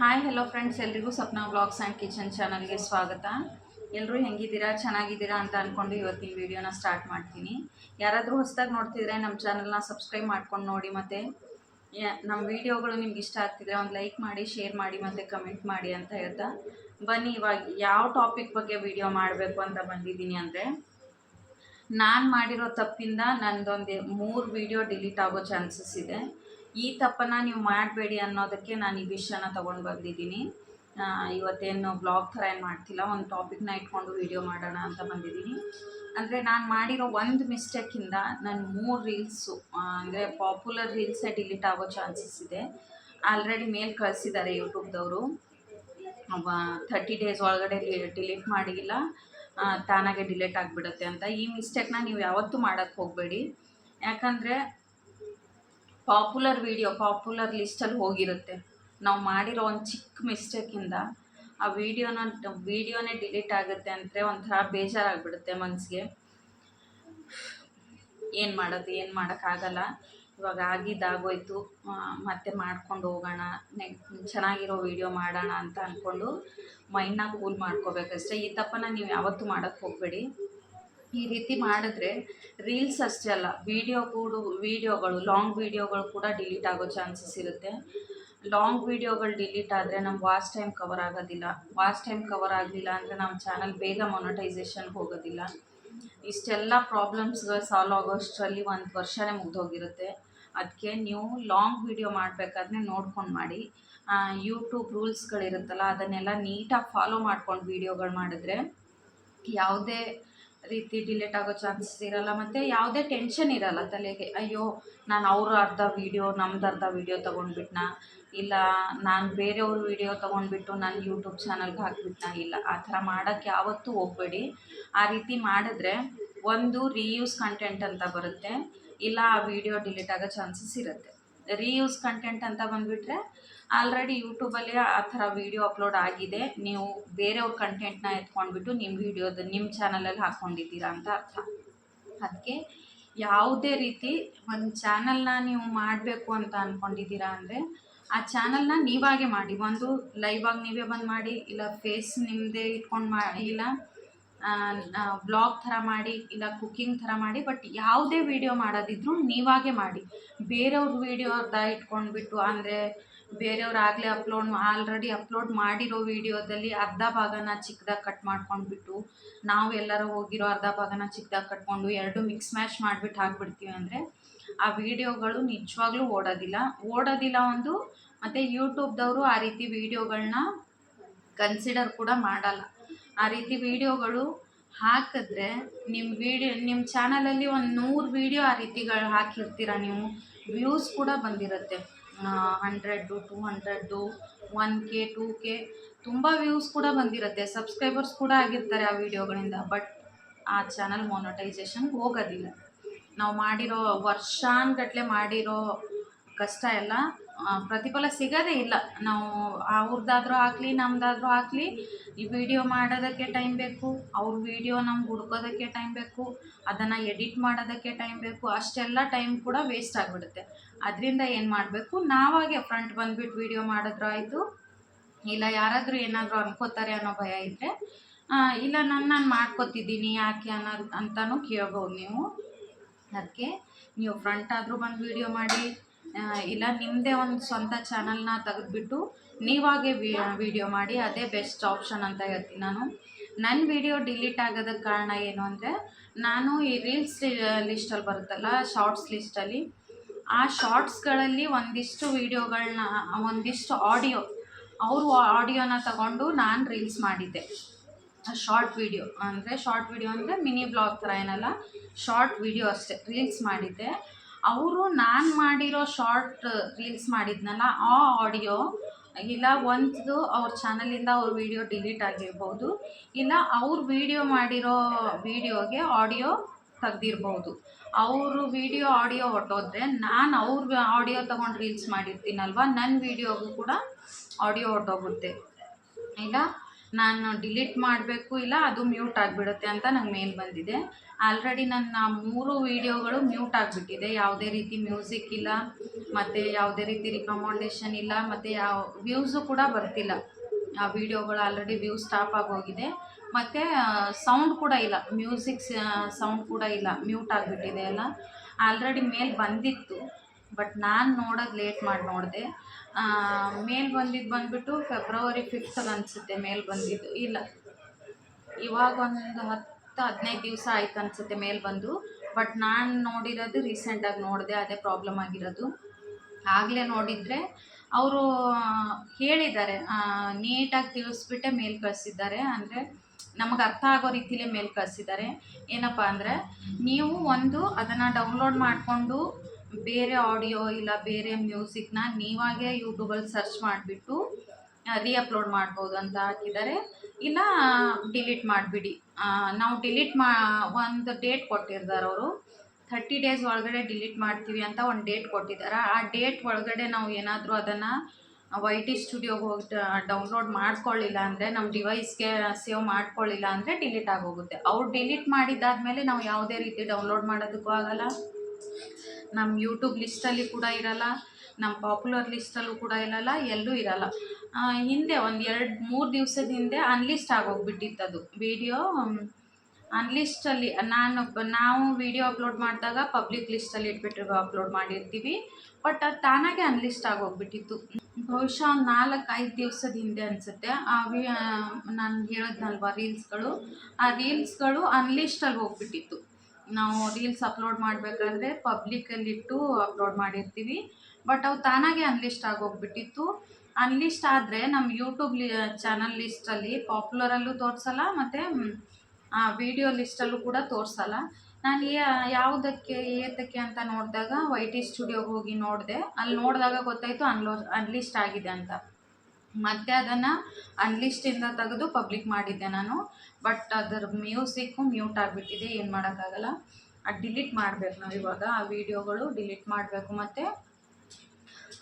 Hi hello friends, ಎಲ್ರಿಗೂ Sapna vlogs and kitchen ಚಾನಲ್ಗೆ ಸ್ವಾಗತ. ಎಲ್ಲರೂ ಹೆಂಗಿದ್ದೀರಾ, ಚೆನ್ನಾಗಿದ್ದೀರಾ ಅಂತ ಅಂದ್ಕೊಂಡು ಇವತ್ತಿನ ವೀಡಿಯೋನ ಸ್ಟಾರ್ಟ್ ಮಾಡ್ತೀನಿ. ಯಾರಾದರೂ ಹೊಸದಾಗಿ ನೋಡ್ತಿದ್ರೆ ನಮ್ಮ ಚಾನಲ್ನ ಸಬ್ಸ್ಕ್ರೈಬ್ ಮಾಡ್ಕೊಂಡು ನೋಡಿ, ಮತ್ತು ನಮ್ಮ ವೀಡಿಯೋಗಳು ನಿಮ್ಗೆ ಇಷ್ಟ ಆಗ್ತಿದ್ರೆ ಒಂದು ಲೈಕ್ ಮಾಡಿ, ಶೇರ್ ಮಾಡಿ ಮತ್ತು ಕಮೆಂಟ್ ಮಾಡಿ ಅಂತ ಹೇಳ್ತಾ ಬನ್ನಿ ಇವಾಗ ಯಾವ ಟಾಪಿಕ್ ಬಗ್ಗೆ ವೀಡಿಯೋ ಮಾಡಬೇಕು ಅಂತ ಬಂದಿದ್ದೀನಿ ಅಂದರೆ, ನಾನು ಮಾಡಿರೋ ತಪ್ಪಿಂದ ನನ್ನದೊಂದು 3 ವೀಡಿಯೋ ಡಿಲೀಟ್ ಆಗೋ ಚಾನ್ಸಸ್ ಇದೆ. ಈ ತಪ್ಪನ್ನು ನೀವು ಮಾಡಬೇಡಿ ಅನ್ನೋದಕ್ಕೆ ನಾನು ಈ ವಿಷಯನ ತೊಗೊಂಡು ಬಂದಿದ್ದೀನಿ. ಇವತ್ತೇನು ಬ್ಲಾಗ್ ಥರ ಏನು ಮಾಡ್ತಿಲ್ಲ, ಒಂದು ಟಾಪಿಕ್ನ ಇಟ್ಕೊಂಡು ವೀಡಿಯೋ ಮಾಡೋಣ ಅಂತ ಬಂದಿದ್ದೀನಿ. ಅಂದರೆ ನಾನು ಮಾಡಿರೋ ಒಂದು ಮಿಸ್ಟೇಕಿಂದ ನನ್ನ 3 ರೀಲ್ಸು ಅಂದರೆ ಪಾಪ್ಯುಲರ್ ರೀಲ್ಸೇ ಡಿಲೀಟ್ ಆಗೋ ಚಾನ್ಸಸ್ ಇದೆ. ಆಲ್ರೆಡಿ ಮೇಲ್ ಕಳಿಸಿದ್ದಾರೆ ಯೂಟ್ಯೂಬ್ದವರು, 30 ಡೇಸ್ ಒಳಗಡೆ ಡಿಲೀಟ್ ಮಾಡಿಲ್ಲ, ತಾನಾಗೆ ಡಿಲೀಟ್ ಆಗಿಬಿಡುತ್ತೆ ಅಂತ. ಈ ಮಿಸ್ಟೇಕ್ನ ನೀವು ಯಾವತ್ತೂ ಮಾಡೋಕ್ಕೆ ಹೋಗಬೇಡಿ. ಯಾಕಂದರೆ ಪಾಪ್ಯುಲರ್ ಲಿಸ್ಟಲ್ಲಿ ಹೋಗಿರುತ್ತೆ. ನಾವು ಮಾಡಿರೋ ಒಂದು ಚಿಕ್ಕ ಮಿಸ್ಟೇಕಿಂದ ಆ ವೀಡಿಯೋನೇ ಡಿಲೀಟ್ ಆಗುತ್ತೆ ಅಂದರೆ ಒಂಥರ ಬೇಜಾರಾಗಿಬಿಡುತ್ತೆ ಮನಸ್ಸಿಗೆ. ಏನು ಮಾಡೋಕ್ಕಾಗಲ್ಲ. ಇವಾಗ ಆಗಿದ್ದಾಗೋಯ್ತು, ಮತ್ತೆ ಮಾಡ್ಕೊಂಡು ಹೋಗೋಣ, ಚೆನ್ನಾಗಿರೋ ವೀಡಿಯೋ ಮಾಡೋಣ ಅಂತ ಅಂದ್ಕೊಂಡು ಮೈಂಡ್ನ ಕೂಲ್ ಮಾಡ್ಕೋಬೇಕಷ್ಟೇ. ಈ ತಪ್ಪನ್ನು ನೀವು ಯಾವತ್ತೂ ಮಾಡೋಕ್ಕೆ ಹೋಗಬೇಡಿ. ಈ ರೀತಿ ಮಾಡಿದ್ರೆ ರೀಲ್ಸ್ ಅಷ್ಟೇ ಅಲ್ಲ, ವೀಡಿಯೋಗಳು ಲಾಂಗ್ ವೀಡಿಯೋಗಳು ಕೂಡ ಡಿಲೀಟ್ ಆಗೋ ಚಾನ್ಸಸ್ ಇರುತ್ತೆ. ಲಾಂಗ್ ವೀಡಿಯೋಗಳು ಡಿಲೀಟ್ ಆದರೆ ನಮ್ಮ ವಾಚ್ ಟೈಮ್ ಕವರ್ ಆಗೋದಿಲ್ಲ. ವಾಚ್ ಟೈಮ್ ಕವರ್ ಆಗಲಿಲ್ಲ ಅಂದರೆ ನಮ್ಮ ಚಾನಲ್ ಬೇಗ ಮೊನಟೈಸೇಷನ್ಗೆ ಹೋಗೋದಿಲ್ಲ. ಇಷ್ಟೆಲ್ಲ ಪ್ರಾಬ್ಲಮ್ಸ್ಗಳು ಸಾಲ್ವ್ ಆಗೋಷ್ಟರಲ್ಲಿ 1 ವರ್ಷನೇ ಮುಗ್ದೋಗಿರುತ್ತೆ. ಅದಕ್ಕೆ ನೀವು ಲಾಂಗ್ ವೀಡಿಯೋ ಮಾಡಬೇಕಾದ್ರೆ ನೋಡ್ಕೊಂಡು ಮಾಡಿ. ಯೂಟ್ಯೂಬ್ ರೂಲ್ಸ್ಗಳಿರುತ್ತಲ್ಲ, ಅದನ್ನೆಲ್ಲ ನೀಟಾಗಿ ಫಾಲೋ ಮಾಡ್ಕೊಂಡು ವೀಡಿಯೋಗಳು ಮಾಡಿದ್ರೆ ಯಾವುದೇ ರೀತಿ ಡಿಲೀಟ್ ಆಗೋ ಚಾನ್ಸಸ್ ಇರಲ್ಲ, ಮತ್ತು ಯಾವುದೇ ಟೆನ್ಷನ್ ಇರಲ್ಲ ತಲೆಗೆ. ಅಯ್ಯೋ, ನಾನು ಅವ್ರ ಅರ್ಧ ವೀಡಿಯೋ ನಮ್ದು ಅರ್ಧ ವೀಡಿಯೋ ತೊಗೊಂಡ್ಬಿಟ್ನಾ, ಇಲ್ಲ ನಾನು ಬೇರೆಯವ್ರ ವೀಡಿಯೋ ತೊಗೊಂಡ್ಬಿಟ್ಟು ನಾನು ಯೂಟ್ಯೂಬ್ ಚಾನಲ್ಗೆ ಹಾಕ್ಬಿಟ್ನಾ. ಇಲ್ಲ, ಆ ಥರ ಮಾಡೋಕ್ಕೆ ಯಾವತ್ತೂ ಹೋಗಬೇಡಿ. ಆ ರೀತಿ ಮಾಡಿದ್ರೆ ಒಂದು ರೀಯೂಸ್ ಕಂಟೆಂಟ್ ಅಂತ ಬರುತ್ತೆ, ಇಲ್ಲ ಆ ವಿಡಿಯೋ ಡಿಲೀಟ್ ಆಗೋ ಚಾನ್ಸಸ್ ಇರುತ್ತೆ. ರೀಯೂಸ್ ಕಂಟೆಂಟ್ ಅಂತ ಬಂದುಬಿಟ್ರೆ ಆಲ್ರೆಡಿ ಯೂಟ್ಯೂಬಲ್ಲಿ ಆ ಥರ ವೀಡಿಯೋ ಅಪ್ಲೋಡ್ ಆಗಿದೆ, ನೀವು ಬೇರೆಯವ್ರ ಕಂಟೆಂಟ್ನ ಎತ್ಕೊಂಡ್ಬಿಟ್ಟು ನಿಮ್ಮ ಚಾನಲಲ್ಲಿ ಹಾಕ್ಕೊಂಡಿದ್ದೀರಾ ಅಂತ ಅರ್ಥ. ಅದಕ್ಕೆ ಯಾವುದೇ ರೀತಿ ಒಂದು ಚಾನಲ್ನ ನೀವು ಮಾಡಬೇಕು ಅಂತ ಅಂದ್ಕೊಂಡಿದ್ದೀರಾ ಅಂದರೆ ಆ ಚಾನಲ್ನ ನೀವಾಗೆ ಮಾಡಿ. ಒಂದು ಲೈವಾಗಿ ನೀವೇ ಬಂದು ಮಾಡಿ, ಇಲ್ಲ ಫೇಸ್ ನಿಮ್ಮದೇ ಇಟ್ಕೊಂಡು ಇಲ್ಲ ಬ್ಲಾಗ್ ಥರ ಮಾಡಿ, ಇಲ್ಲ ಕುಕ್ಕಿಂಗ್ ಥರ ಮಾಡಿ. ಬಟ್ ಯಾವುದೇ ವೀಡಿಯೋ ಮಾಡೋದಿದ್ರೂ ನೀವಾಗೆ ಮಾಡಿ. ಬೇರೆಯವ್ರ ವೀಡಿಯೋ ಇಟ್ಕೊಂಡ್ಬಿಟ್ಟು, ಅಂದರೆ ಬೇರೆಯವ್ರು ಆಲ್ರೆಡಿ ಅಪ್ಲೋಡ್ ಮಾಡಿರೋ ವೀಡಿಯೋದಲ್ಲಿ ಅರ್ಧ ಭಾಗನ ಚಿಕ್ಕದಾಗಿ ಕಟ್ ಮಾಡ್ಕೊಂಡ್ಬಿಟ್ಟು, ನಾವು ಎಲ್ಲರೂ ಹೋಗಿರೋ ಅರ್ಧ ಭಾಗನ ಚಿಕ್ಕದಾಗಿ ಕಟ್ಕೊಂಡು 2 ಮಿಕ್ಸ್ ಮ್ಯಾಚ್ ಮಾಡಿಬಿಟ್ಟು ಹಾಕ್ಬಿಡ್ತೀವಿ ಅಂದರೆ ಆ ವೀಡಿಯೋಗಳು ನಿಜವಾಗ್ಲೂ ಓಡೋದಿಲ್ಲ ಒಂದು. ಮತ್ತು ಯೂಟ್ಯೂಬ್ದವರು ಆ ರೀತಿ ವೀಡಿಯೋಗಳನ್ನ ಕನ್ಸಿಡರ್ ಕೂಡ ಮಾಡಲ್ಲ. ಆ ರೀತಿ ವೀಡಿಯೋಗಳು ಹಾಕಿದ್ರೆ ನಿಮ್ಮ ಚಾನಲಲ್ಲಿ ಒಂದು 100 ವೀಡಿಯೋ ಆ ರೀತಿಗಳು ಹಾಕಿರ್ತೀರ ನೀವು, ವ್ಯೂಸ್ ಕೂಡ ಬಂದಿರುತ್ತೆ. 100, 200, 1K, 2K ತುಂಬ ವ್ಯೂಸ್ ಕೂಡ ಬಂದಿರುತ್ತೆ. ಸಬ್ಸ್ಕ್ರೈಬರ್ಸ್ ಕೂಡ ಆಗಿರ್ತಾರೆ ಆ ವೀಡಿಯೋಗಳಿಂದ. ಬಟ್ ಆ ಚಾನಲ್ ಮೊನಟೈಸೇಷನ್ಗೆ ಹೋಗೋದಿಲ್ಲ. ನಾವು ಮಾಡಿರೋ ವರ್ಷಾನುಗಟ್ಲೆ ಮಾಡಿರೋ ಕಷ್ಟ ಎಲ್ಲ ಪ್ರತಿಫಲ ಸಿಗೋದೇ ಇಲ್ಲ. ನಾವು ಅವ್ರದ್ದಾದ್ರೂ ಹಾಕಲಿ, ನಮ್ಮದಾದ್ರೂ ಹಾಕಲಿ, ಈ ವಿಡಿಯೋ ಮಾಡೋದಕ್ಕೆ ಟೈಮ್ ಬೇಕು, ಅವ್ರ ವಿಡಿಯೋ ನಮ್ಗೆ ಹುಡ್ಕೋದಕ್ಕೆ ಟೈಮ್ ಬೇಕು, ಅದನ್ನು ಎಡಿಟ್ ಮಾಡೋದಕ್ಕೆ ಟೈಮ್ ಬೇಕು. ಅಷ್ಟೆಲ್ಲ ಟೈಮ್ ಕೂಡ ವೇಸ್ಟ್ ಆಗಿಬಿಡುತ್ತೆ. ಅದರಿಂದ ಏನು ಮಾಡಬೇಕು, ನಾವಾಗೆ ಫ್ರಂಟ್ ಬಂದುಬಿಟ್ಟು ವಿಡಿಯೋ ಮಾಡಿದ್ರಾಯಿತು. ಇಲ್ಲ ಯಾರಾದರೂ ಏನಾದರೂ ಅನ್ಕೋತಾರೆ ಅನ್ನೋ ಭಯ ಇದ್ದರೆ, ಇಲ್ಲ ನಾನು ಮಾಡ್ಕೋತಿದ್ದೀನಿ ಯಾಕೆ ಅಂತಲೂ ಕೇಳ್ಬೋದು ನೀವು. ಅದಕ್ಕೆ ನೀವು ಫ್ರಂಟ್ ಆದರೂ ಬಂದು ವಿಡಿಯೋ ಮಾಡಿ, ಇಲ್ಲ ನಿಮ್ಮದೇ ಒಂದು ಸ್ವಂತ ಚಾನಲ್ನ ತೆಗೆದುಬಿಟ್ಟು ನೀವಾಗೆ ವಿಡಿಯೋ ಮಾಡಿ. ಅದೇ ಬೆಸ್ಟ್ ಆಪ್ಷನ್ ಅಂತ ಹೇಳ್ತೀನಿ ನಾನು. ನನ್ನ ವಿಡಿಯೋ ಡಿಲೀಟ್ ಆಗೋದಕ್ಕೆ ಕಾರಣ ಏನು ಅಂದರೆ, ನಾನು ಈ ರೀಲ್ಸ್ ಲಿಸ್ಟಲ್ಲಿ ಬರುತ್ತಲ್ಲ, ಶಾರ್ಟ್ಸ್ ಲಿಸ್ಟಲ್ಲಿ, ಆ ಶಾರ್ಟ್ಸ್ಗಳಲ್ಲಿ ಒಂದಿಷ್ಟು ವೀಡಿಯೋಗಳನ್ನ, ಒಂದಿಷ್ಟು ಆಡಿಯೋನ ತಗೊಂಡು ನಾನು ರೀಲ್ಸ್ ಮಾಡಿದ್ದೆ. ಶಾರ್ಟ್ ವಿಡಿಯೋ ಅಂದರೆ ಮಿನಿ ಬ್ಲಾಗ್ ಥರ ಏನಲ್ಲ, ಶಾರ್ಟ್ ವಿಡಿಯೋ ಅಷ್ಟೇ ರೀಲ್ಸ್ ಮಾಡಿದ್ದೆ. ಅವರು ನಾನು ಮಾಡಿರೋ ಶಾರ್ಟ್ ರೀಲ್ಸ್ ಮಾಡಿದ್ನಲ್ಲ, ಆ ಆಡಿಯೋ ಇಲ್ಲ ಒಂದು ಅವ್ರ ಚಾನಲಿಂದ ಅವ್ರ ವಿಡಿಯೋ ಡಿಲೀಟ್ ಆಗಿರ್ಬೋದು, ಇಲ್ಲ ಅವ್ರ ವಿಡಿಯೋ ಮಾಡಿರೋ ವಿಡಿಯೋಗೆ ಆಡಿಯೋ ತೆಗ್ದಿರ್ಬೋದು. ಅವರು ವಿಡಿಯೋ ಆಡಿಯೋ ಹೊಟ್ಟೋದ್ರೆ ನಾನು ಅವ್ರ ಆಡಿಯೋ ತೊಗೊಂಡು ರೀಲ್ಸ್ ಮಾಡಿರ್ತೀನಲ್ವ, ನನ್ನ ವಿಡಿಯೋಗೂ ಕೂಡ ಆಡಿಯೋ ಹೊಟ್ಟೋಗುತ್ತೆ. ಇಲ್ಲ ನಾನು ಡಿಲೀಟ್ ಮಾಡಬೇಕು ಇಲ್ಲ ಅದು ಮ್ಯೂಟ್ ಆಗಿಬಿಡುತ್ತೆ ಅಂತ ನಂಗೆ ಮೇಲ್ ಬಂದಿದೆ. ಆಲ್ರೆಡಿ ನನ್ನ 3 ವೀಡಿಯೋಗಳು ಮ್ಯೂಟ್ ಆಗಿಬಿಟ್ಟಿದೆ. ಯಾವುದೇ ರೀತಿ ಮ್ಯೂಸಿಕ್ ಇಲ್ಲ, ಮತ್ತು ಯಾವುದೇ ರೀತಿ ರಿಕಮೆಂಡೇಷನ್ ಇಲ್ಲ, ಮತ್ತು ಯಾವ ವ್ಯೂಸು ಕೂಡ ಬರ್ತಿಲ್ಲ. ಆ ವೀಡಿಯೋಗಳು ಆಲ್ರೆಡಿ ವ್ಯೂಸ್ ಸ್ಟಾಪ್ ಆಗೋಗಿದೆ. ಮತ್ತು ಸೌಂಡ್ ಕೂಡ ಇಲ್ಲ, ಮ್ಯೂಸಿಕ್ ಸೌಂಡ್ ಕೂಡ ಇಲ್ಲ, ಮ್ಯೂಟ್ ಆಗಿಬಿಟ್ಟಿದೆ ಎಲ್ಲ. ಆಲ್ರೆಡಿ ಮೇಲ್ ಬಂದಿತ್ತು, ಬಟ್ ನಾನು ನೋಡೋದು ಲೇಟ್ ಮಾಡಿ ನೋಡಿದೆ. ಮೇಲ್ ಬಂದುಬಿಟ್ಟು ಫೆಬ್ರವರಿ 5 ಅನಿಸುತ್ತೆ ಮೇಲ್ ಬಂದಿದ್ದು. ಇಲ್ಲ, ಇವಾಗ ಒಂದು 10-15 ದಿವಸ ಆಯ್ತು ಅನಿಸುತ್ತೆ ಮೇಲ್ ಬಂದು. ಬಟ್ ನಾನು ನೋಡಿರೋದು ರೀಸೆಂಟಾಗಿ ನೋಡಿದೆ, ಅದೇ ಪ್ರಾಬ್ಲಮ್ ಆಗಿರೋದು. ಆಗಲೇ ನೋಡಿದರೆ ಅವರು ಹೇಳಿದ್ದಾರೆ, ನೀಟಾಗಿ ತಿಳಿಸ್ಬಿಟ್ಟೆ ಮೇಲ್ ಕಳಿಸಿದ್ದಾರೆ. ಅಂದರೆ ನಮಗೆ ಅರ್ಥ ಆಗೋ ರೀತಿಲೇ ಮೇಲ್ ಕಳಿಸಿದ್ದಾರೆ. ಏನಪ್ಪ ಅಂದರೆ, ನೀವು ಅದನ್ನು ಡೌನ್ಲೋಡ್ ಮಾಡಿಕೊಂಡು ಬೇರೆ ಆಡಿಯೋ ಇಲ್ಲ ಬೇರೆ ಮ್ಯೂಸಿಕ್ನ ನೀವಾಗೇ ಯೂಟ್ಯೂಬಲ್ಲಿ ಸರ್ಚ್ ಮಾಡಿಬಿಟ್ಟು ಅಪ್ಲೋಡ್ ಮಾಡ್ಬೋದು ಅಂತ ಹಾಕಿದ್ದಾರೆ. ಇಲ್ಲ ಡಿಲೀಟ್ ಮಾಡಿಬಿಡಿ. ನಾವು ಡಿಲೀಟ್ ಒಂದು ಡೇಟ್ ಕೊಟ್ಟಿರ್ತಾರೆ ಅವರು, 30 ಡೇಸ್ ಒಳಗಡೆ ಡಿಲೀಟ್ ಮಾಡ್ತೀವಿ ಅಂತ ಒಂದು ಡೇಟ್ ಕೊಟ್ಟಿದ್ದಾರೆ. ಆ ಡೇಟ್ ಒಳಗಡೆ ನಾವು ಏನಾದರೂ ಅದನ್ನು YT ಸ್ಟುಡಿಯೋಗೆ ಹೋಗಿ ಡೌನ್ಲೋಡ್ ಮಾಡ್ಕೊಳ್ಳಿಲ್ಲ ಅಂದರೆ, ನಮ್ಮ ಡಿವೈಸ್ಗೆ ಸೇವ್ ಮಾಡ್ಕೊಳ್ಳಿಲ್ಲ ಅಂದರೆ ಡಿಲೀಟ್ ಆಗೋಗುತ್ತೆ. ಅವ್ರು ಡಿಲೀಟ್ ಮಾಡಿದ್ದಾದಮೇಲೆ ನಾವು ಯಾವುದೇ ರೀತಿ ಡೌನ್ಲೋಡ್ ಮಾಡೋದಕ್ಕೂ ಆಗಲ್ಲ, ನಮ್ಮ ಯೂಟ್ಯೂಬ್ ಲಿಸ್ಟಲ್ಲಿ ಕೂಡ ಇರಲ್ಲ, ನಮ್ಮ ಪಾಪ್ಯುಲರ್ ಲಿಸ್ಟಲ್ಲೂ ಕೂಡ ಇರಲ್ಲ, ಎಲ್ಲೂ ಇರಲ್ಲ. ಹಿಂದೆ ಒಂದು 2-3 ದಿವಸದ ಹಿಂದೆ ಅನ್ಲಿಸ್ಟ್ ಆಗೋಗ್ಬಿಟ್ಟಿತ್ತು ಅದು ವೀಡಿಯೋ. ಅನ್ಲಿಸ್ಟಲ್ಲಿ ನಾವು ವೀಡಿಯೋ ಅಪ್ಲೋಡ್ ಮಾಡಿದಾಗ ಪಬ್ಲಿಕ್ ಲಿಸ್ಟಲ್ಲಿ ಇಟ್ಬಿಟ್ಟು ಅಪ್ಲೋಡ್ ಮಾಡಿರ್ತೀವಿ, ಬಟ್ ಅದು ತಾನಾಗೆ ಅನ್ಲಿಸ್ಟ್ ಆಗೋಗ್ಬಿಟ್ಟಿತ್ತು. ಬಹುಶಃ 4-5 ದಿವಸದ ಹಿಂದೆ ಅನಿಸುತ್ತೆ. ನಾನು ಹೇಳಿದ್ನಲ್ವ ರೀಲ್ಸ್ಗಳು, ಆ ರೀಲ್ಸ್ಗಳು ಅನ್ಲಿಸ್ಟಲ್ಲಿ ಹೋಗ್ಬಿಟ್ಟಿತ್ತು. ನಾವು ರೀಲ್ಸ್ ಅಪ್ಲೋಡ್ ಮಾಡಬೇಕಾದ್ರೆ ಪಬ್ಲಿಕಲ್ಲಿಟ್ಟು ಅಪ್ಲೋಡ್ ಮಾಡಿರ್ತೀವಿ, ಬಟ್ ಅವು ತಾನಾಗೆ ಅನ್ಲಿಸ್ಟ್ ಆಗೋಗ್ಬಿಟ್ಟಿತ್ತು. ಅನ್ಲಿಸ್ಟ್ ಆದರೆ ನಮ್ಮ ಯೂಟ್ಯೂಬ್ ಚಾನಲ್ ಲಿಸ್ಟಲ್ಲಿ ಪಾಪ್ಯುಲರಲ್ಲೂ ತೋರಿಸಲ್ಲ, ಮತ್ತು ವೀಡಿಯೋ ಲಿಸ್ಟಲ್ಲೂ ಕೂಡ ತೋರಿಸಲ್ಲ. ನಾನು ಯಾವುದಕ್ಕೆ ಏತಕ್ಕೆ ಅಂತ ನೋಡಿದಾಗ YT ಸ್ಟುಡಿಯೋಗೆ ಹೋಗಿ ನೋಡಿದೆ. ಅಲ್ಲಿ ನೋಡಿದಾಗ ಗೊತ್ತಾಯಿತು ಅನ್ಲಿಸ್ಟ್ ಆಗಿದೆ ಅಂತ. ಮತ್ತು ಅದನ್ನು ಅನ್ಲಿಸ್ಟಿಂದ ತೆಗೆದು ಪಬ್ಲಿಕ್ ಮಾಡಿದ್ದೆ ನಾನು. ಬಟ್ ಅದರ ಮ್ಯೂಸಿಕ್ಕು ಮ್ಯೂಟ್ ಆಗಿಬಿಟ್ಟಿದೆ, ಏನು ಮಾಡೋಕ್ಕಾಗಲ್ಲ. ಅದು ಡಿಲೀಟ್ ಮಾಡಬೇಕು ನಾವು ಇವಾಗ. ಆ ವೀಡಿಯೋಗಳು ಡಿಲೀಟ್ ಮಾಡಬೇಕು. ಮತ್ತು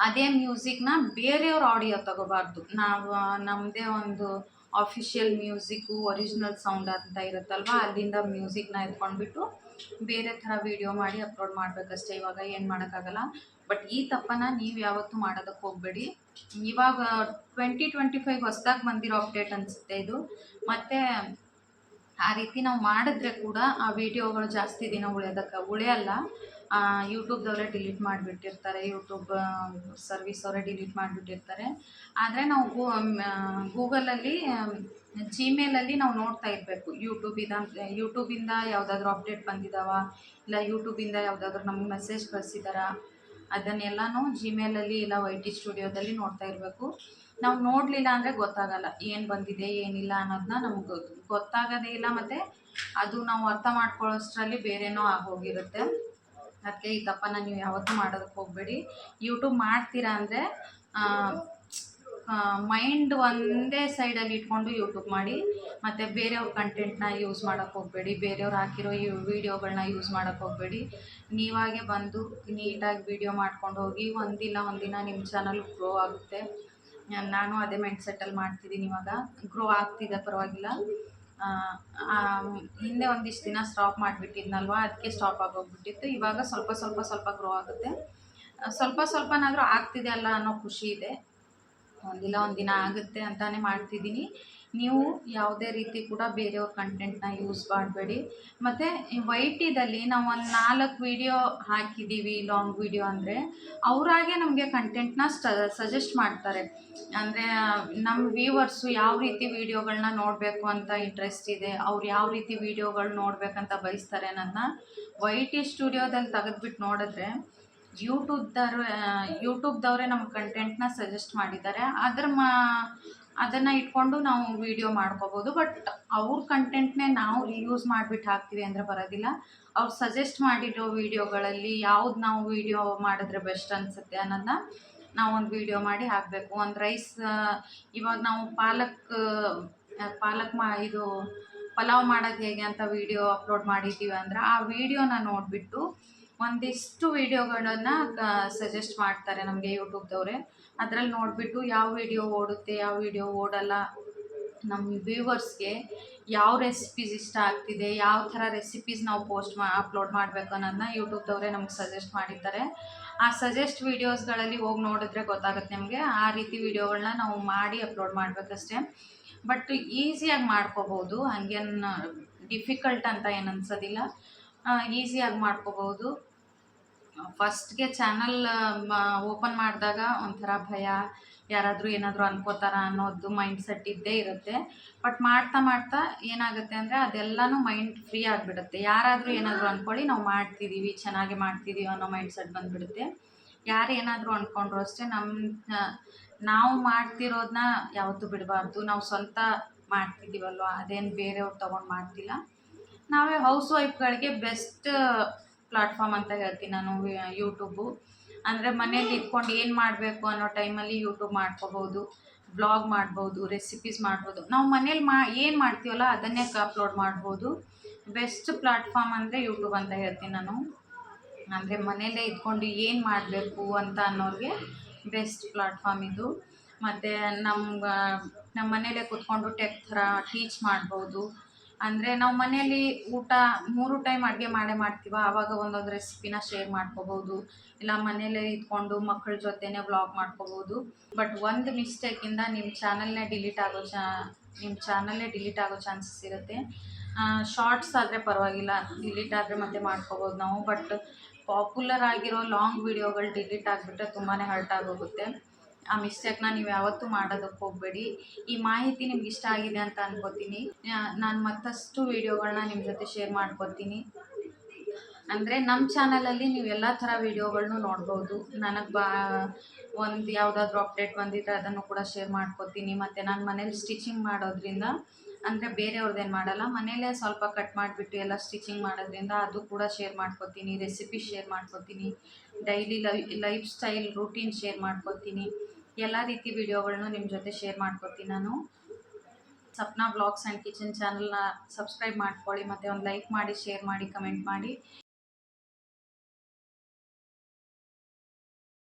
ಅದೇ ಮ್ಯೂಸಿಕ್ನ ಬೇರೆಯವ್ರ ಆಡಿಯೋ ತಗೋಬಾರ್ದು. ನಾವು ನಮ್ಮದೇ ಒಂದು ಆಫಿಷಿಯಲ್ ಮ್ಯೂಸಿಕ್ಕು, ಒರಿಜಿನಲ್ ಸೌಂಡ್ ಅಂತ ಇರುತ್ತಲ್ವ, ಅಲ್ಲಿಂದ ಮ್ಯೂಸಿಕ್ನ ಎತ್ಕೊಂಡ್ಬಿಟ್ಟು ಬೇರೆ ಥರ ವೀಡಿಯೋ ಮಾಡಿ ಅಪ್ಲೋಡ್ ಮಾಡಬೇಕಷ್ಟೇ. ಇವಾಗ ಏನು ಮಾಡೋಕ್ಕಾಗಲ್ಲ. ಬಟ್ ಈ ತಪ್ಪನ್ನು ನೀವು ಯಾವತ್ತೂ ಮಾಡೋದಕ್ಕೆ ಹೋಗಬೇಡಿ. ಇವಾಗ 2025 ಹೊಸದಾಗಿ ಬಂದಿರೋ ಅಪ್ಡೇಟ್ ಅನಿಸುತ್ತೆ ಇದು. ಮತ್ತು ಆ ರೀತಿ ನಾವು ಮಾಡಿದ್ರೆ ಕೂಡ ಆ ವೀಡಿಯೋಗಳು ಜಾಸ್ತಿ ದಿನ ಉಳಿಯಲ್ಲ. ಯೂಟ್ಯೂಬ್ದವರೇ ಡಿಲೀಟ್ ಮಾಡಿಬಿಟ್ಟಿರ್ತಾರೆ, ಯೂಟ್ಯೂಬ್ ಸರ್ವಿಸ್ ಅವರೇ ಡಿಲೀಟ್ ಮಾಡಿಬಿಟ್ಟಿರ್ತಾರೆ. ಆದರೆ ನಾವು ಗೂಗಲಲ್ಲಿ ಜಿಮೇಲಲ್ಲಿ ನಾವು ನೋಡ್ತಾ ಇರಬೇಕು, ಯೂಟ್ಯೂಬಿಂದ ಯಾವುದಾದ್ರೂ ಅಪ್ಡೇಟ್ ಬಂದಿದ್ದಾವ, ಇಲ್ಲ ಯೂಟ್ಯೂಬಿಂದ ಯಾವುದಾದ್ರೂ ನಮ್ಗೆ ಮೆಸೇಜ್ ಕಳಿಸಿದಾರಾ, ಅದನ್ನೆಲ್ಲನೂ ಜಿಮೇಲಲ್ಲಿ ಇಲ್ಲ YT ಸ್ಟುಡಿಯೋದಲ್ಲಿ ನೋಡ್ತಾ ಇರಬೇಕು. ನಾವು ನೋಡಲಿಲ್ಲ ಅಂದರೆ ಗೊತ್ತಾಗಲ್ಲ ಏನು ಬಂದಿದೆ ಏನಿಲ್ಲ ಅನ್ನೋದನ್ನ ನಮ್ಗೆ ಗೊತ್ತಾಗೋದೇ ಇಲ್ಲ. ಮತ್ತು ಅದು ನಾವು ಅರ್ಥ ಮಾಡ್ಕೊಳ್ಳೋಷ್ಟರಲ್ಲಿ ಬೇರೆನೋ ಆಗೋಗಿರುತ್ತೆ. ಅದಕ್ಕೆ ಈ ತಪ್ಪನ್ನು ನೀವು ಯಾವತ್ತೂ ಮಾಡೋದಕ್ಕೆ ಹೋಗಬೇಡಿ. ಯೂಟ್ಯೂಬ್ ಮಾಡ್ತೀರಾ ಅಂದರೆ ಮೈಂಡ್ ಒಂದೇ ಸೈಡಲ್ಲಿ ಇಟ್ಕೊಂಡು ಯೂಟ್ಯೂಬ್ ಮಾಡಿ. ಮತ್ತು ಬೇರೆಯವ್ರ ಕಂಟೆಂಟ್ನ ಯೂಸ್ ಮಾಡೋಕ್ಕೆ ಹೋಗಬೇಡಿ, ಬೇರೆಯವ್ರು ಹಾಕಿರೋ ಈ ವೀಡಿಯೋಗಳನ್ನ ಯೂಸ್ ಮಾಡೋಕ್ಕೆ ಹೋಗಬೇಡಿ. ನೀವಾಗೆ ಬಂದು ನೀಟಾಗಿ ವೀಡಿಯೋ ಮಾಡ್ಕೊಂಡು ಹೋಗಿ, ಒಂದಿನ ನಿಮ್ಮ ಚಾನಲ್ ಗ್ರೋ ಆಗುತ್ತೆ. ನಾನು ಅದೇ ಮೈಂಡ್ಸೆಟ್ಟಲ್ಲಿ ಮಾಡ್ತಿದ್ದೀನಿ. ಇವಾಗ ಗ್ರೋ ಆಗ್ತಿದೆ, ಪರವಾಗಿಲ್ಲ. ಹಿಂದೆ ಒಂದಿಷ್ಟು ದಿನ ಸ್ಟಾಪ್ ಮಾಡಿಬಿಟ್ಟಿದ್ನಲ್ವ, ಅದಕ್ಕೆ ಸ್ಟಾಪ್ ಆಗೋಗ್ಬಿಟ್ಟಿತ್ತು. ಇವಾಗ ಸ್ವಲ್ಪ ಗ್ರೋ ಆಗುತ್ತೆ. ಸ್ವಲ್ಪನಾದರೂ ಆಗ್ತಿದೆ ಅಲ್ಲ ಅನ್ನೋ ಖುಷಿ ಇದೆ. ಒಂದಿನ ಆಗುತ್ತೆ ಅಂತಲೇ ಮಾಡ್ತಿದ್ದೀನಿ. ನೀವು ಯಾವುದೇ ರೀತಿ ಕೂಡ ಬೇರೆಯವ್ರ ಕಂಟೆಂಟ್ನ ಯೂಸ್ ಮಾಡಬೇಡಿ. ಮತ್ತು YTದಲ್ಲಿ ನಾವು ಒಂದು 4 ವೀಡಿಯೋ ಹಾಕಿದ್ದೀವಿ, ಲಾಂಗ್ ವೀಡಿಯೋ ಅಂದರೆ ಅವರಾಗೆ ನಮಗೆ ಕಂಟೆಂಟ್ನ ಸಜೆಸ್ಟ್ ಮಾಡ್ತಾರೆ. ಅಂದರೆ ನಮ್ಮ ವ್ಯೂವರ್ಸು ಯಾವ ರೀತಿ ವೀಡಿಯೋಗಳನ್ನ ನೋಡಬೇಕು ಅಂತ ಇಂಟ್ರೆಸ್ಟ್ ಇದೆ, ಅವ್ರು ಯಾವ ರೀತಿ ವೀಡಿಯೋಗಳು ನೋಡಬೇಕಂತ ಬಯಸ್ತಾರೆ ಅನ್ನೋದನ್ನ YT ಸ್ಟುಡಿಯೋದಲ್ಲಿ ತೆಗೆದ್ಬಿಟ್ಟು ನೋಡಿದ್ರೆ ಯೂಟ್ಯೂಬ್ದವರೇ ನಮ್ಮ ಕಂಟೆಂಟ್ನ ಸಜೆಸ್ಟ್ ಮಾಡಿದ್ದಾರೆ. ಅದನ್ನು ಇಟ್ಕೊಂಡು ನಾವು ವೀಡಿಯೋ ಮಾಡ್ಕೋಬೋದು. ಬಟ್ ಅವ್ರ ಕಂಟೆಂಟ್ನೇ ನಾವು ರಿಯೂಸ್ ಮಾಡಿಬಿಟ್ಟು ಹಾಕ್ತೀವಿ ಅಂದರೆ ಬರೋದಿಲ್ಲ. ಅವ್ರು ಸಜೆಸ್ಟ್ ಮಾಡಿರೋ ವೀಡಿಯೋಗಳಲ್ಲಿ ಯಾವ್ದು ನಾವು ವೀಡಿಯೋ ಮಾಡಿದ್ರೆ ಬೆಸ್ಟ್ ಅನಿಸುತ್ತೆ ಅನ್ನೋದನ್ನ ನಾವೊಂದು ವೀಡಿಯೋ ಮಾಡಿ ಹಾಕಬೇಕು. ಒಂದು ರೈಸ್, ಇವಾಗ ನಾವು ಇದು ಪಲಾವ್ ಮಾಡೋದು ಹೇಗೆ ಅಂತ ವೀಡಿಯೋ ಅಪ್ಲೋಡ್ ಮಾಡಿದ್ದೀವಿ ಅಂದರೆ ಆ ವೀಡಿಯೋನ ನೋಡಿಬಿಟ್ಟು ಒಂದಿಷ್ಟು ವೀಡಿಯೋಗಳನ್ನು ಸಜೆಸ್ಟ್ ಮಾಡ್ತಾರೆ ನಮಗೆ ಯೂಟ್ಯೂಬ್ದವರೇ. ಅದರಲ್ಲಿ ನೋಡಿಬಿಟ್ಟು ಯಾವ ವೀಡಿಯೋ ಓಡುತ್ತೆ, ಯಾವ ವೀಡಿಯೋ ಓಡಲ್ಲ, ನಮ್ಮ ವ್ಯೂವರ್ಸ್ಗೆ ಯಾವ ರೆಸಿಪೀಸ್ ಇಷ್ಟ ಆಗ್ತಿದೆ, ಯಾವ ಥರ ರೆಸಿಪೀಸ್ ನಾವು ಅಪ್ಲೋಡ್ ಮಾಡಬೇಕು ಅನ್ನೋದನ್ನ ಯೂಟ್ಯೂಬ್ದವರೇ ನಮ್ಗೆ ಸಜೆಸ್ಟ್ ಮಾಡಿದ್ದಾರೆ. ಆ ಸಜೆಸ್ಟ್ ವೀಡಿಯೋಸ್ಗಳಲ್ಲಿ ಹೋಗಿ ನೋಡಿದ್ರೆ ಗೊತ್ತಾಗುತ್ತೆ ನಿಮಗೆ. ಆ ರೀತಿ ವೀಡಿಯೋಗಳನ್ನ ನಾವು ಮಾಡಿ ಅಪ್ಲೋಡ್ ಮಾಡಬೇಕಷ್ಟೇ. ಬಟ್ ಈಸಿಯಾಗಿ ಮಾಡ್ಕೋಬೋದು, ಹಂಗೇನು ಡಿಫಿಕಲ್ಟ್ ಅಂತ ಏನು ಅನ್ಸೋದಿಲ್ಲ, ಈಸಿಯಾಗಿ ಮಾಡ್ಕೋಬೋದು. ಫಸ್ಟ್ಗೆ ಚಾನಲ್ ಓಪನ್ ಮಾಡಿದಾಗ ಒಂಥರ ಭಯ, ಯಾರಾದರೂ ಏನಾದರೂ ಅನ್ಕೋತಾರ ಅನ್ನೋದು ಮೈಂಡ್ ಸೆಟ್ ಇದ್ದೇ ಇರುತ್ತೆ. ಬಟ್ ಮಾಡ್ತಾ ಮಾಡ್ತಾ ಏನಾಗುತ್ತೆ ಅಂದರೆ ಅದೆಲ್ಲನೂ ಮೈಂಡ್ ಫ್ರೀ ಆಗಿಬಿಡುತ್ತೆ. ಯಾರಾದರೂ ಏನಾದರೂ ಅಂದ್ಕೊಳ್ಳಿ, ನಾವು ಮಾಡ್ತಿದ್ದೀವಿ, ಚೆನ್ನಾಗಿ ಮಾಡ್ತಿದ್ದೀವಿ ಅನ್ನೋ ಮೈಂಡ್ ಸೆಟ್ ಬಂದುಬಿಡುತ್ತೆ. ಯಾರು ಏನಾದರೂ ಅಂದ್ಕೊಂಡ್ರು ಅಷ್ಟೇ. ನಾವು ಮಾಡ್ತಿರೋದನ್ನ ಯಾವತ್ತೂ ಬಿಡಬಾರ್ದು. ನಾವು ಸ್ವಂತ ಮಾಡ್ತಿದ್ದೀವಲ್ವ, ಅದೇನು ಬೇರೆಯವ್ರು ತೊಗೊಂಡು ಮಾಡ್ತಿಲ್ಲ. ನಾವೇ ಹೌಸ್ ವೈಫ್ಗಳಿಗೆ ಬೆಸ್ಟ್ ಪ್ಲಾಟ್ಫಾರ್ಮ್ ಅಂತ ಹೇಳ್ತೀನಿ ನಾನು ಯೂಟ್ಯೂಬು. ಅಂದರೆ ಮನೇಲಿ ಇಟ್ಕೊಂಡು ಏನು ಮಾಡಬೇಕು ಅನ್ನೋ ಟೈಮಲ್ಲಿ ಯೂಟ್ಯೂಬ್ ಮಾಡ್ಕೋಬೋದು, ಬ್ಲಾಗ್ ಮಾಡ್ಬೋದು, ರೆಸಿಪೀಸ್ ಮಾಡ್ಬೋದು. ನಾವು ಮನೇಲಿ ಏನು ಮಾಡ್ತೀವಲ್ಲ ಅದನ್ನೇ ಅಪ್ಲೋಡ್ ಮಾಡ್ಬೋದು. ಬೆಸ್ಟ್ ಪ್ಲಾಟ್ಫಾರ್ಮ್ ಅಂದರೆ ಯೂಟ್ಯೂಬ್ ಅಂತ ಹೇಳ್ತೀನಿ ನಾನು. ಅಂದರೆ ಮನೆಯಲ್ಲೇ ಇದ್ಕೊಂಡು ಏನು ಮಾಡಬೇಕು ಅಂತ ಅನ್ನೋರಿಗೆ ಬೆಸ್ಟ್ ಪ್ಲಾಟ್ಫಾರ್ಮ್ ಇದು. ಮತ್ತು ನಮ್ಮ ಮನೇಲೇ ಕೂತ್ಕೊಂಡು ಟೆಕ್ ಥರ ಟೀಚ್ ಮಾಡ್ಬೋದು. ಅಂದರೆ ನಾವು ಮನೆಯಲ್ಲಿ ಊಟ 3 ಟೈಮ್ ಅಡುಗೆ ಮಾಡ್ತೀವ, ಆವಾಗ ಒಂದೊಂದು ರೆಸಿಪಿನ ಶೇರ್ ಮಾಡ್ಕೋಬೋದು. ಇಲ್ಲ ಮನೇಲೇ ಇದ್ಕೊಂಡು ಮಕ್ಕಳ ಜೊತೆನೇ ವ್ಲಾಗ್ ಮಾಡ್ಕೋಬೋದು. ಬಟ್ ಒಂದು ಮಿಸ್ಟೇಕಿಂದ ನಿಮ್ಮ ಚಾನಲ್ನೇ ಡಿಲೀಟ್ ಆಗೋ ಚಾನ್ಸಸ್ ಇರುತ್ತೆ. ಶಾರ್ಟ್ಸ್ ಆದರೆ ಪರವಾಗಿಲ್ಲ, ಡಿಲೀಟ್ ಆದರೆ ಮತ್ತೆ ಮಾಡ್ಕೋಬೋದು ನಾವು. ಬಟ್ ಪಾಪ್ಯುಲರ್ ಆಗಿರೋ ಲಾಂಗ್ ವೀಡಿಯೋಗಳು ಡಿಲೀಟ್ ಆಗಿಬಿಟ್ರೆ ತುಂಬಾ ಹರ್ಟ್ ಆಗೋಗುತ್ತೆ. ಆ ಮಿಸ್ಟೇಕ್ನ ನೀವು ಯಾವತ್ತೂ ಮಾಡೋದಕ್ಕೆ ಹೋಗಬೇಡಿ. ಈ ಮಾಹಿತಿ ನಿಮ್ಗೆ ಇಷ್ಟ ಆಗಿದೆ ಅಂತ ಅನ್ಕೋತೀನಿ. ನಾನು ಮತ್ತಷ್ಟು ವೀಡಿಯೋಗಳನ್ನ ನಿಮ್ಮ ಜೊತೆ ಶೇರ್ ಮಾಡ್ಕೊತೀನಿ. ಅಂದರೆ ನಮ್ಮ ಚಾನಲಲ್ಲಿ ನೀವು ಎಲ್ಲ ಥರ ವೀಡಿಯೋಗಳ್ನೂ ನೋಡ್ಬೋದು. ನನಗೆ ಒಂದು ಯಾವುದಾದ್ರೂ ಅಪ್ಡೇಟ್ ಬಂದಿದ್ದರೆ ಅದನ್ನು ಕೂಡ ಶೇರ್ ಮಾಡ್ಕೊತೀನಿ. ಮತ್ತು ನಾನು ಮನೇಲಿ ಸ್ಟಿಚಿಂಗ್ ಮಾಡೋದ್ರಿಂದ, ಅಂದರೆ ಬೇರೆಯವ್ರದ್ದೇನು ಮಾಡಲ್ಲ, ಮನೇಲೇ ಸ್ವಲ್ಪ ಕಟ್ ಮಾಡಿಬಿಟ್ಟು ಎಲ್ಲ ಸ್ಟಿಚಿಂಗ್ ಮಾಡೋದ್ರಿಂದ ಅದು ಕೂಡ ಶೇರ್ ಮಾಡ್ಕೊತೀನಿ. ರೆಸಿಪಿ ಶೇರ್ ಮಾಡ್ಕೊತೀನಿ. Daily life style routine share ಮಾಡ್ಕೊತೀನಿ. ಎಲ್ಲ ರೀತಿ ವೀಡಿಯೋಗಳನ್ನೂ ನಿಮ್ಮ ಜೊತೆ ಶೇರ್ ಮಾಡ್ಕೊತೀನಿ ನಾನು. ಸಪ್ನಾ ವ್ಲಾಗ್ಸ್ ಆ್ಯಂಡ್ ಕಿಚನ್ ಚಾನಲ್ನ ಸಬ್ಸ್ಕ್ರೈಬ್ ಮಾಡ್ಕೊಳ್ಳಿ, ಮತ್ತು ಒಂದು ಲೈಕ್ ಮಾಡಿ, ಶೇರ್ ಮಾಡಿ, ಕಮೆಂಟ್ ಮಾಡಿ.